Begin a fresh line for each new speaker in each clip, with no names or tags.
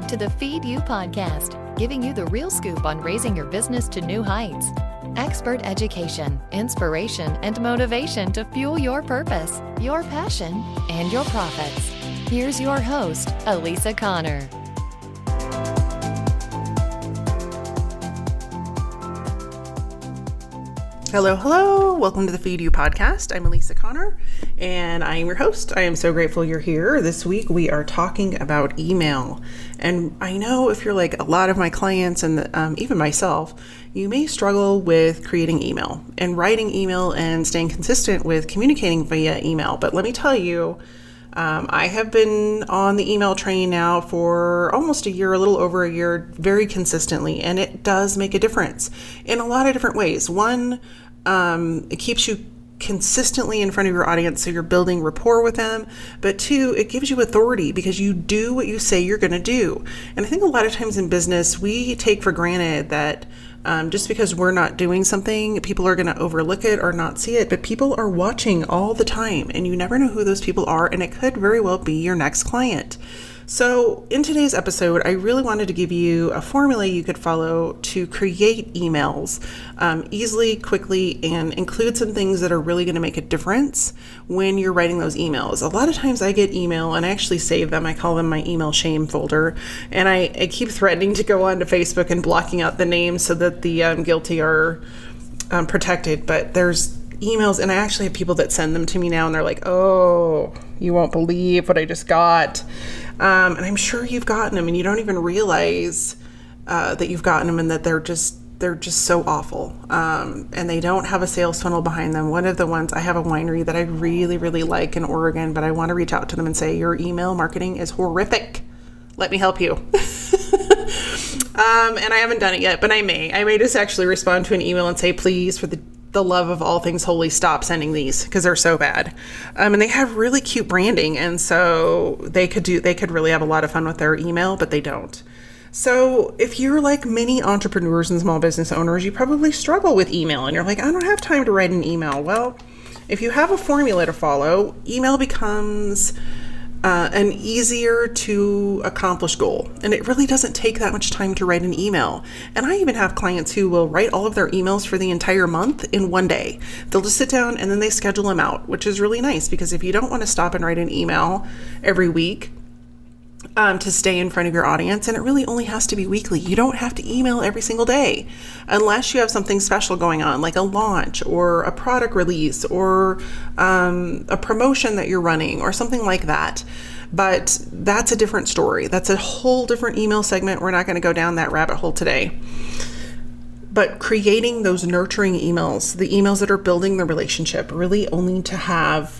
to the Feed You podcast, giving you the real scoop on raising your business to new heights. Expert education, inspiration, and motivation to fuel your purpose, your passion, and your profits. Here's your host, Elisa Connor.
Hello. Welcome to the Feed You podcast. I'm Elisa Connor, and I am your host. I am so grateful you're here. This week, we are talking about email. And I know if you're like a lot of my clients and even myself, you may struggle with creating email and writing email and staying consistent with communicating via email. But let me tell you, I have been on the email train now for almost a year, a little over a year, very consistently, and it does make a difference in a lot of different ways. One, it keeps you consistently in front of your audience, so you're building rapport with them. But two, it gives you authority because you do what you say you're going to do. And I think a lot of times in business, we take for granted that just because we're not doing something, people are going to overlook it or not see it. But people are watching all the time, and you never know who those people are, and it could very well be your next client. So in today's episode, I really wanted to give you a formula you could follow to create emails easily, quickly, and include some things that are really going to make a difference when you're writing those emails. A lot of times I get email and I actually save them. I call them my email shame folder. And I keep threatening to go onto Facebook and blocking out the names so that the guilty are protected. But there's emails, and I actually have people that send them to me now, and they're like, oh, you won't believe what I just got. And I'm sure you've gotten them and you don't even realize that you've gotten them and that they're just so awful. And they don't have a sales funnel behind them. One of the ones, I have a winery that I really, really like in Oregon, but I want to reach out to them and say, your email marketing is horrific. Let me help you. And I haven't done it yet, but I may just actually respond to an email and say, please, for the love of all things holy, stop sending these because they're so bad. And they have really cute branding. And so they could really have a lot of fun with their email, but they don't. So if you're like many entrepreneurs and small business owners, you probably struggle with email and you're like, I don't have time to write an email. Well, if you have a formula to follow, email becomes an easier to accomplish goal. And it really doesn't take that much time to write an email. And I even have clients who will write all of their emails for the entire month in one day. They'll just sit down and then they schedule them out, which is really nice because if you don't want to stop and write an email every week to stay in front of your audience, and it really only has to be weekly. You don't have to email every single day unless you have something special going on, like a launch or a product release or a promotion that you're running or something like that. But that's a different story. That's a whole different email segment. We're not going to go down that rabbit hole today. But creating those nurturing emails, the emails that are building the relationship, really only to have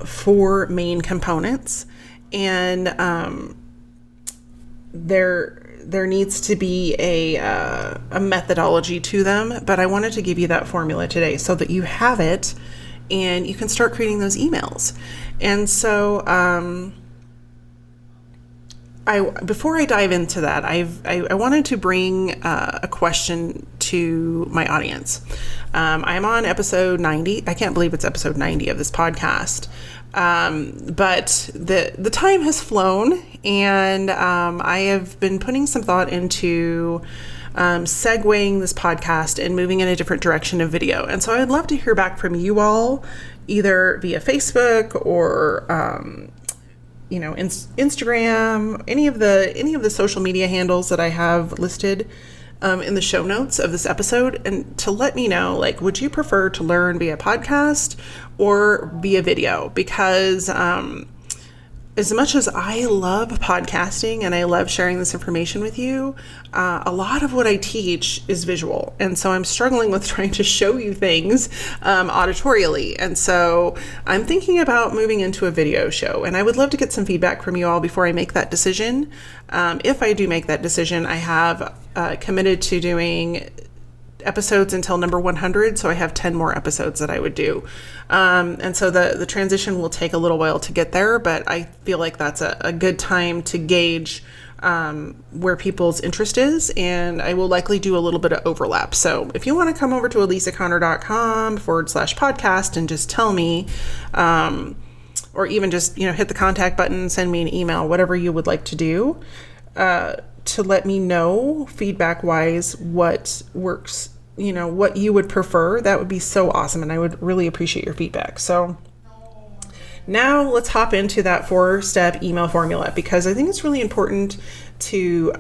4 main components. And there needs to be a methodology to them, but I wanted to give you that formula today so that you have it and you can start creating those emails. And so before I dive into that, I wanted to bring a question to my audience. I'm on episode 90. I can't believe it's episode 90 of this podcast. But the time has flown, and I have been putting some thought into segueing this podcast and moving in a different direction of video. And so I'd love to hear back from you all, either via Facebook or Instagram, any of the social media handles that I have listed in the show notes of this episode, and to let me know, like, would you prefer to learn via podcast or via video? Because as much as I love podcasting and I love sharing this information with you, a lot of what I teach is visual. And so I'm struggling with trying to show you things auditorially. And so I'm thinking about moving into a video show. And I would love to get some feedback from you all before I make that decision. If I do make that decision, I have committed to doing episodes until number 100, so I have 10 more episodes that I would do. And so the transition will take a little while to get there, but I feel like that's a good time to gauge where people's interest is, and I will likely do a little bit of overlap. So if you want to come over to elisaconnor.com/podcast and just tell me, or even just, hit the contact button, send me an email, whatever you would like to do. to let me know feedback wise what works, what you would prefer, that would be so awesome. And I would really appreciate your feedback. So now let's hop into that 4-step email formula, because I think it's really important to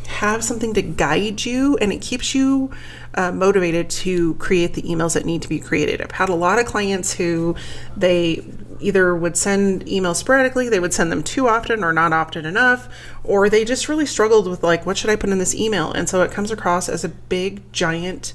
have something to guide you, and it keeps you motivated to create the emails that need to be created. I've had a lot of clients who they either would send emails sporadically, they would send them too often or not often enough, or they just really struggled with like, what should I put in this email? And so it comes across as a big, giant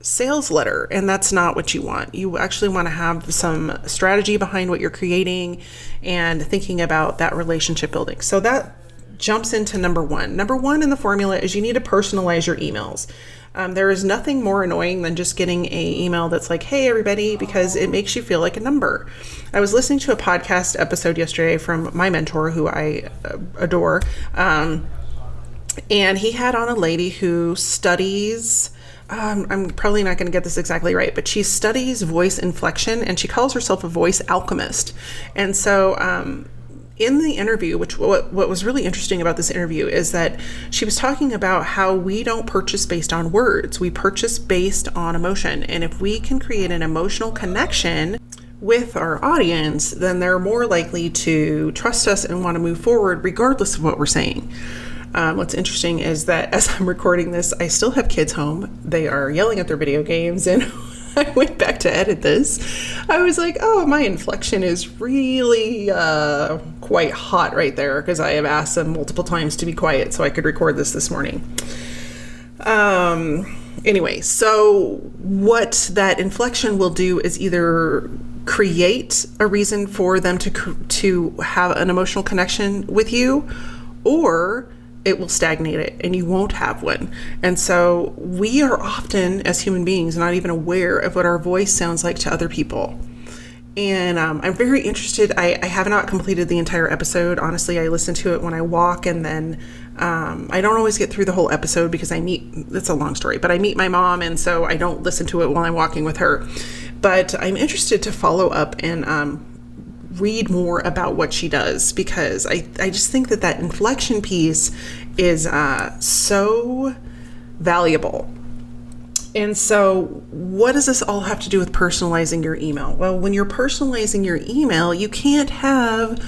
sales letter, and that's not what you want. You actually want to have some strategy behind what you're creating and thinking about that relationship building. So that jumps into number one. Number one in the formula is you need to personalize your emails. There is nothing more annoying than just getting an email that's like, hey, everybody, because it makes you feel like a number. I was listening to a podcast episode yesterday from my mentor, who I adore, and he had on a lady who studies, I'm probably not going to get this exactly right, but she studies voice inflection, and she calls herself a voice alchemist. And so in the interview, which what was really interesting about this interview is that she was talking about how we don't purchase based on words. We purchase based on emotion. And if we can create an emotional connection with our audience, then they're more likely to trust us and want to move forward regardless of what we're saying. What's interesting is that as I'm recording this, I still have kids home. They are yelling at their video games, and I went back to edit this. I was like, oh, my inflection is really quite hot right there, because I have asked them multiple times to be quiet so I could record this morning. Anyway, so what that inflection will do is either create a reason for them to have an emotional connection with you, or it will stagnate it and you won't have one. And so we are often, as human beings, not even aware of what our voice sounds like to other people. And I'm very interested. I have not completed the entire episode. Honestly, I listen to it when I walk, and then I don't always get through the whole episode because it's a long story, but I meet my mom, and so I don't listen to it while I'm walking with her. But I'm interested to follow up and read more about what she does, because I just think that inflection piece is so valuable. And so what does this all have to do with personalizing your email? Well, when you're personalizing your email, you can't have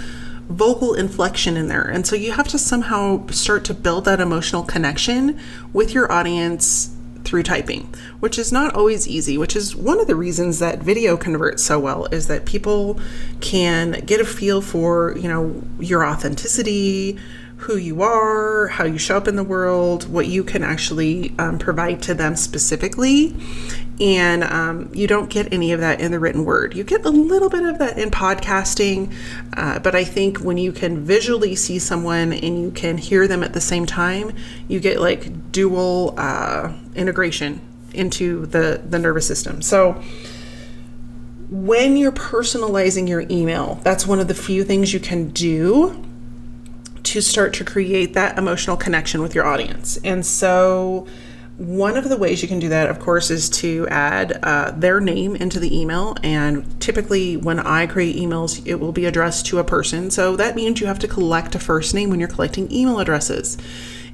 vocal inflection in there. And so you have to somehow start to build that emotional connection with your audience through typing, which is not always easy, which is one of the reasons that video converts so well, is that people can get a feel for, your authenticity, who you are, how you show up in the world, what you can actually provide to them specifically. And you don't get any of that in the written word. You get a little bit of that in podcasting, but I think when you can visually see someone and you can hear them at the same time, you get like dual integration into the nervous system. So when you're personalizing your email, that's one of the few things you can do to start to create that emotional connection with your audience. And so one of the ways you can do that, of course, is to add their name into the email. And typically when I create emails, it will be addressed to a person. So that means you have to collect a first name when you're collecting email addresses.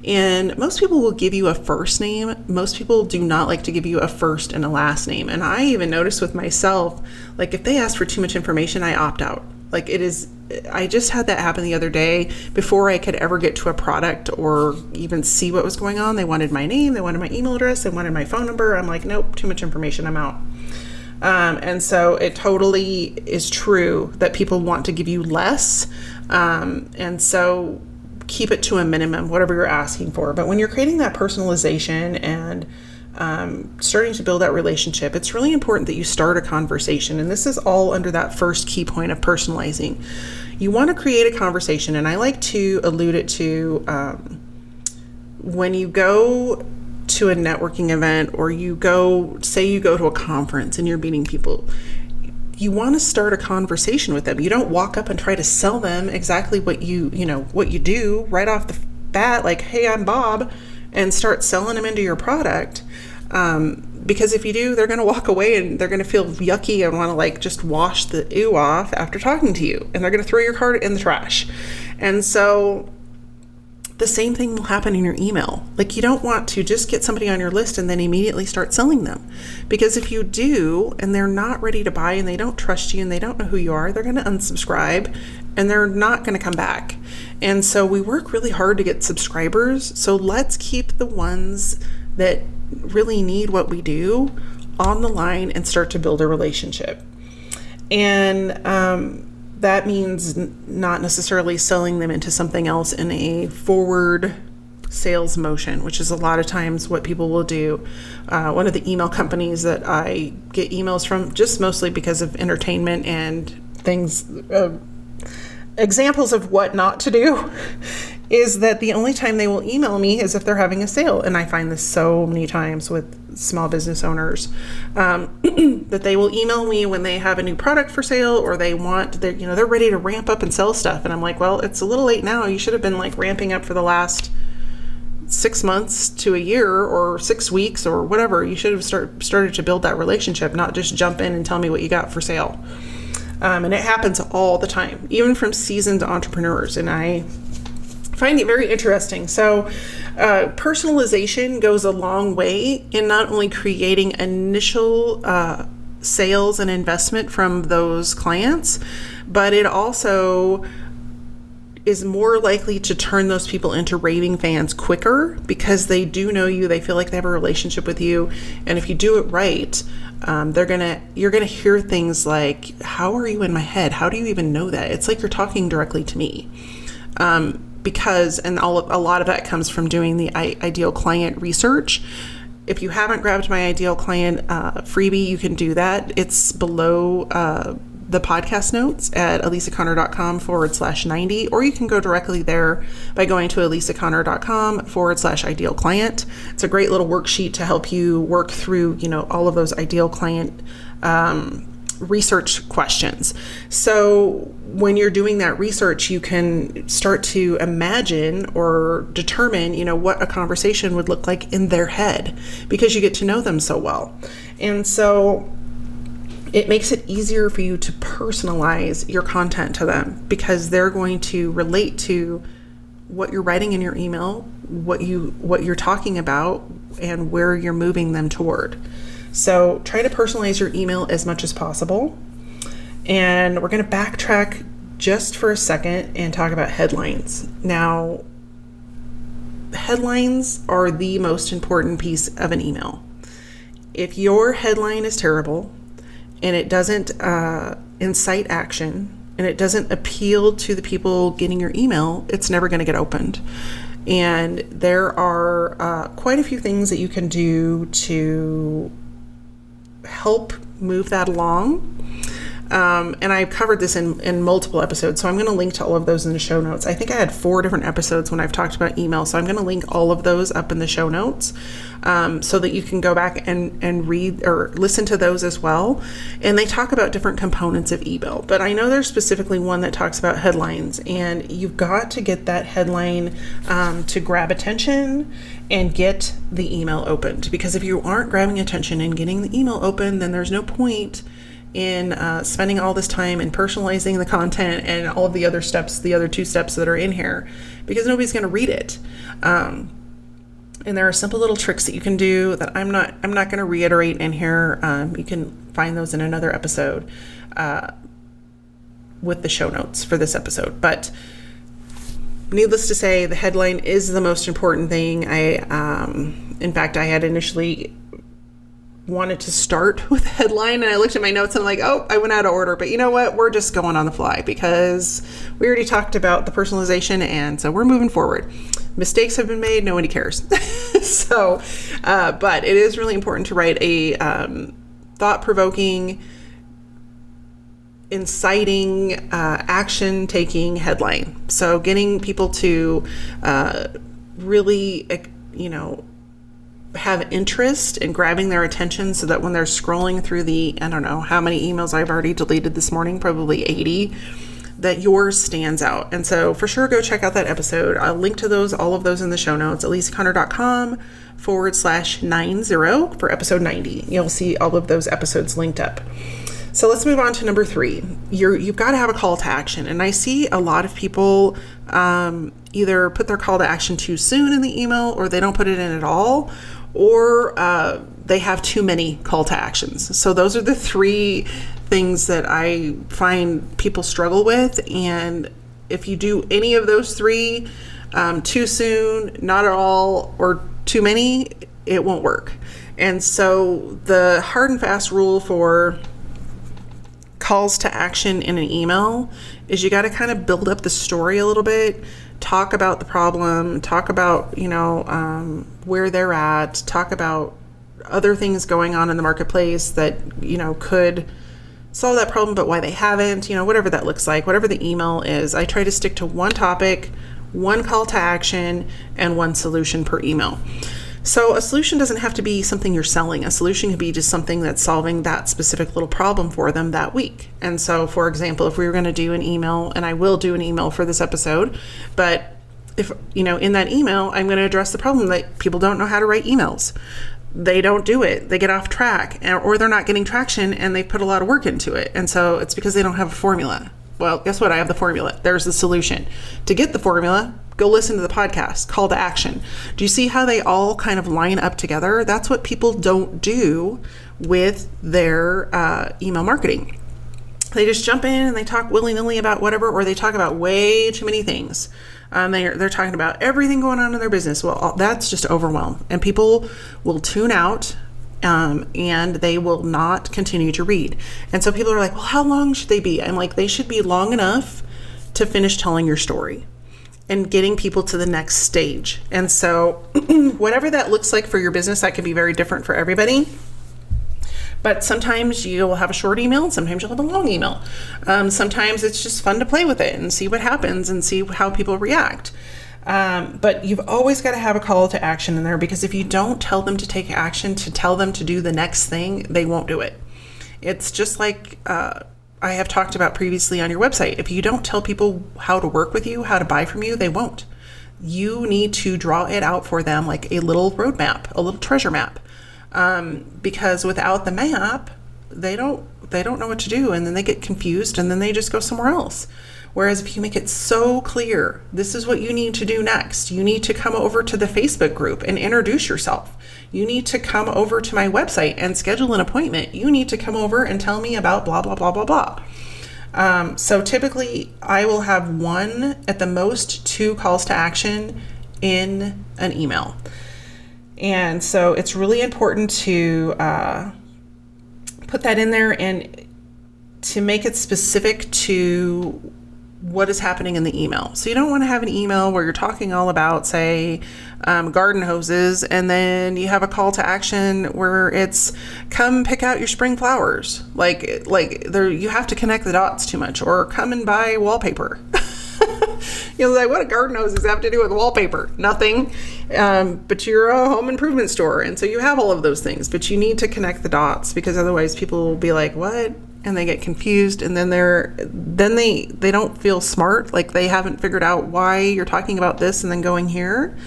And most people will give you a first name. Most people do not like to give you a first and a last name. And I even noticed with myself, like if they ask for too much information, I opt out. Like I just had that happen the other day. Before I could ever get to a product or even see what was going on, they wanted my name, they wanted my email address, they wanted my phone number. I'm like, nope, too much information, I'm out. And so it totally is true that people want to give you less. And so keep it to a minimum, whatever you're asking for. But when you're creating that personalization and starting to build that relationship, it's really important that you start a conversation. And this is all under that first key point of personalizing. You want to create a conversation, and I like to allude it to when you go to a networking event, or you go to a conference and you're meeting people. You want to start a conversation with them. You don't walk up and try to sell them exactly what you do right off the bat, like, hey, I'm Bob, and start selling them into your product. Because if you do, they're going to walk away and they're going to feel yucky and want to just wash the ew off after talking to you. And they're going to throw your card in the trash. And so the same thing will happen in your email. Like, you don't want to just get somebody on your list and then immediately start selling them. Because if you do, and they're not ready to buy and they don't trust you and they don't know who you are, they're going to unsubscribe and they're not going to come back. And so we work really hard to get subscribers. So let's keep the ones that really need what we do on the line and start to build a relationship. And, that means not necessarily selling them into something else in a forward sales motion, which is a lot of times what people will do. One of the email companies that I get emails from, just mostly because of entertainment and things, examples of what not to do, is that the only time they will email me is if they're having a sale. And I find this so many times with small business owners, that they will email me when they have a new product for sale, or they're ready to ramp up and sell stuff. And I'm like, well, it's a little late now. You should have been like ramping up for the last 6 months to a year or 6 weeks or whatever. You should have started to build that relationship, not just jump in and tell me what you got for sale. And it happens all the time, even from seasoned entrepreneurs. And I find it very interesting. So personalization goes a long way in not only creating initial sales and investment from those clients, but it also is more likely to turn those people into raving fans quicker because they do know you, they feel like they have a relationship with you. And if you do it right, you're gonna hear things like, how are you in my head? How do you even know that? It's like you're talking directly to me. Because a lot of that comes from doing the ideal client research. If you haven't grabbed my ideal client freebie, you can do that. It's below the podcast notes at elisaconnor.com/90, or you can go directly there by going to elisaconnor.com/ideal client. It's a great little worksheet to help you work through, all of those ideal client research questions. So when you're doing that research, you can start to imagine or determine, what a conversation would look like in their head, because you get to know them so well. And so it makes it easier for you to personalize your content to them, because they're going to relate to what you're writing in your email, what you're talking about, and where you're moving them toward. So try to personalize your email as much as possible. And we're going to backtrack just for a second and talk about headlines. Now, headlines are the most important piece of an email. If your headline is terrible and it doesn't incite action and it doesn't appeal to the people getting your email, it's never going to get opened. And there are quite a few things that you can do to help move that along. And I've covered this in multiple episodes, so I'm going to link to all of those in the show notes. I think I had 4 different episodes when I've talked about email, so I'm going to link all of those up in the show notes so that you can go back and read or listen to those as well. And they talk about different components of email, but I know there's specifically one that talks about headlines, and you've got to get that headline to grab attention and get the email opened. Because if you aren't grabbing attention and getting the email open, then there's no point in spending all this time in personalizing the content and all of the other steps, the other 2 steps that are in here, because nobody's going to read it. And there are simple little tricks that you can do that I'm not going to reiterate in here. You can find those in another episode with the show notes for this episode. But needless to say, the headline is the most important thing. In fact, I had initially wanted to start with a headline, and I looked at my notes and I'm like, oh, I went out of order. But you know what? We're just going on the fly because we already talked about the personalization, and so we're moving forward. Mistakes have been made. Nobody cares. So, but it is really important to write a thought-provoking, inciting, action-taking headline. So getting people to really, have interest in grabbing their attention, so that when they're scrolling through the, I don't know how many emails I've already deleted this morning, probably 80, that yours stands out. And so for sure, go check out that episode. I'll link to all of those in the show notes, elisaconnor.com/90 for episode 90. You'll see all of those episodes linked up. So let's move on to number 3. You've got to have a call to action. And I see a lot of people either put their call to action too soon in the email, or they don't put it in at all, or they have too many call to actions. So those are the 3 things that I find people struggle with. And if you do any of those 3 too soon, not at all, or too many, it won't work. And so the hard and fast rule for calls to action in an email is you got to kind of build up the story a little bit, talk about the problem, talk about, where they're at, talk about other things going on in the marketplace that, could solve that problem, but why they haven't, whatever that looks like, whatever the email is. I try to stick to one topic, one call to action, and one solution per email. So a solution doesn't have to be something you're selling. A solution could be just something that's solving that specific little problem for them that week. And so, for example, if we were going to do an email, and I will do an email for this episode, but if, in that email, I'm going to address the problem that people don't know how to write emails. They don't do it. They get off track, or they're not getting traction, and they put a lot of work into it. And so it's because they don't have a formula. Well, guess what? I have the formula. There's the solution. To get the formula, go listen to the podcast, call to action. Do you see how they all kind of line up together? That's what people don't do with their email marketing. They just jump in and they talk willy-nilly about whatever, or they talk about way too many things. They're talking about everything going on in their business. Well, that's just overwhelm, and people will tune out. And they will not continue to read. And so people are like, well, how long should they be? I'm like, they should be long enough to finish telling your story and getting people to the next stage. And so whatever that looks like for your business, that could be very different for everybody. But sometimes you'll have a short email, and sometimes you'll have a long email. Sometimes it's just fun to play with it and see what happens and see how people react. But you've always got to have a call to action in there, because if you don't tell them to take action, to tell them to do the next thing, they won't do it. It's just like I have talked about previously on your website. If you don't tell people how to work with you, how to buy from you, they won't. You need to draw it out for them like a little roadmap, a little treasure map. Because without the map, they don't know what to do, and then they get confused, and then they just go somewhere else. Whereas if you make it so clear, this is what you need to do next. You need to come over to the Facebook group and introduce yourself. You need to come over to my website and schedule an appointment. You need to come over and tell me about blah, blah, blah, blah, blah. So typically I will have 1, at the most 2 calls to action in an email. And so it's really important to put that in there and to make it specific to what is happening in the email. So you don't want to have an email where you're talking all about, say, garden hoses, and then you have a call to action where it's come pick out your spring flowers. Like there, you have to connect the dots too much, or come and buy wallpaper. Like, what do garden hoses have to do with wallpaper? Nothing. But you're a home improvement store, and so you have all of those things, but you need to connect the dots, because otherwise people will be like, what? And they get confused, and then they don't feel smart, like they haven't figured out why you're talking about this and then going here.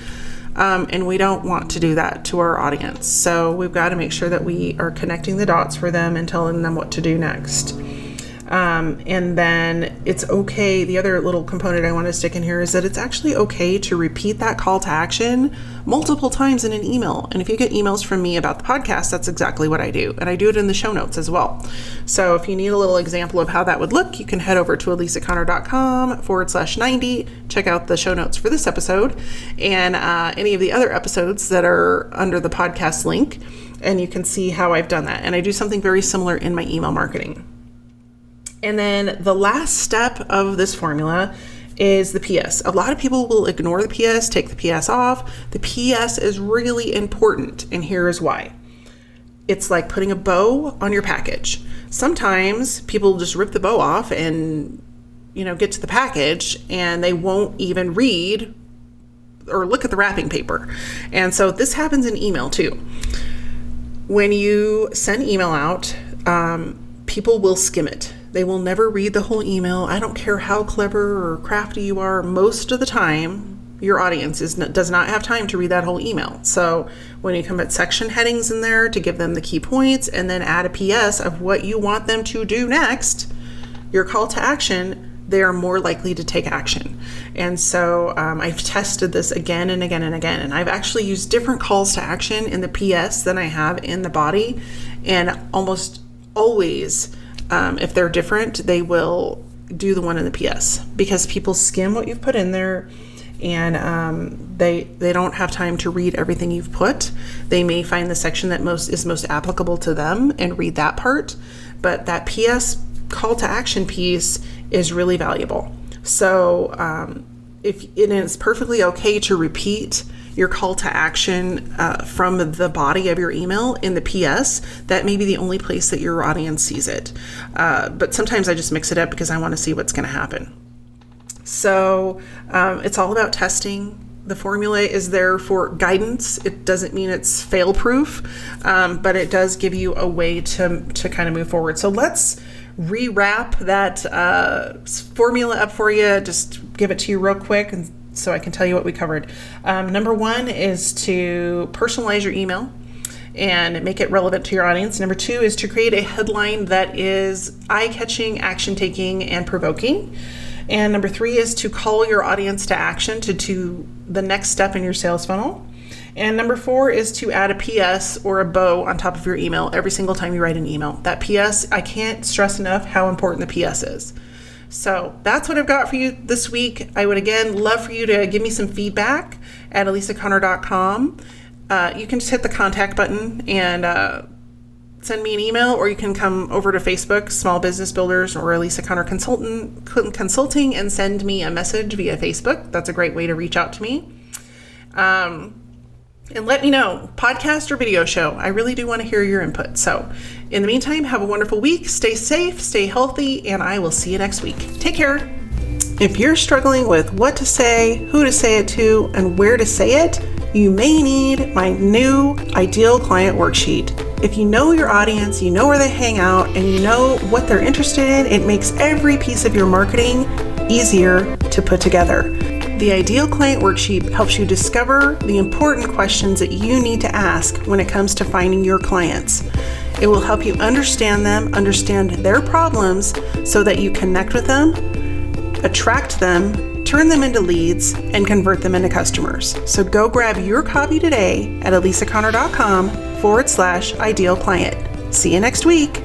And we don't want to do that to our audience. So we've got to make sure that we are connecting the dots for them and telling them what to do next. And then it's okay. The other little component I want to stick in here is that it's actually okay to repeat that call to action multiple times in an email. And if you get emails from me about the podcast, that's exactly what I do. And I do it in the show notes as well. So if you need a little example of how that would look, you can head over to elisaconnor.com/90, check out the show notes for this episode and any of the other episodes that are under the podcast link. And you can see how I've done that. And I do something very similar in my email marketing. And then the last step of this formula is the PS. A lot of people will ignore the PS, take the PS off. The PS is really important, and here is why. It's like putting a bow on your package. Sometimes people just rip the bow off and, get to the package, and they won't even read or look at the wrapping paper. And so this happens in email too. When you send email out, people will skim it. They will never read the whole email. I don't care how clever or crafty you are. Most of the time, your audience does not have time to read that whole email. So when you come at section headings in there to give them the key points and then add a PS of what you want them to do next, your call to action, they are more likely to take action. And so I've tested this again and again and again, and I've actually used different calls to action in the PS than I have in the body. And almost always, if they're different, they will do the one in the PS, because people skim what you've put in there, and they don't have time to read everything you've put. They may find the section that is most applicable to them and read that part, but that PS call to action piece is really valuable. So it's perfectly okay to repeat your call to action from the body of your email in the PS. That may be the only place that your audience sees it. But sometimes I just mix it up because I want to see what's going to happen. So it's all about testing. The formula is there for guidance. It doesn't mean it's fail-proof, but it does give you a way to kind of move forward. So let's rewrap that formula up for you. Just give it to you real quick, and so I can tell you what we covered. Number one is to personalize your email and make it relevant to your audience. Number two is to create a headline that is eye-catching, action-taking, and provoking. And number three is to call your audience to action to the next step in your sales funnel. And number four is to add a PS or a bow on top of your email every single time you write an email. That PS, I can't stress enough how important the PS is. So that's what I've got for you this week. I would again love for you to give me some feedback at elisaconnor.com. You can just hit the contact button and send me an email, or you can come over to Facebook, Small Business Builders, or Elisa Connor Consulting, and send me a message via Facebook. That's a great way to reach out to me. And let me know, podcast or video show. I really do want to hear your input. So in the meantime, have a wonderful week. Stay safe, stay healthy, and I will see you next week. Take care. If you're struggling with what to say, who to say it to, and where to say it, you may need my new Ideal Client Worksheet. If you know your audience, you know where they hang out, and you know what they're interested in, it makes every piece of your marketing easier to put together. The Ideal Client Worksheet helps you discover the important questions that you need to ask when it comes to finding your clients. It will help you understand them, understand their problems, so that you connect with them, attract them, turn them into leads, and convert them into customers. So go grab your copy today at elisaconnor.com/ideal client. See you next week.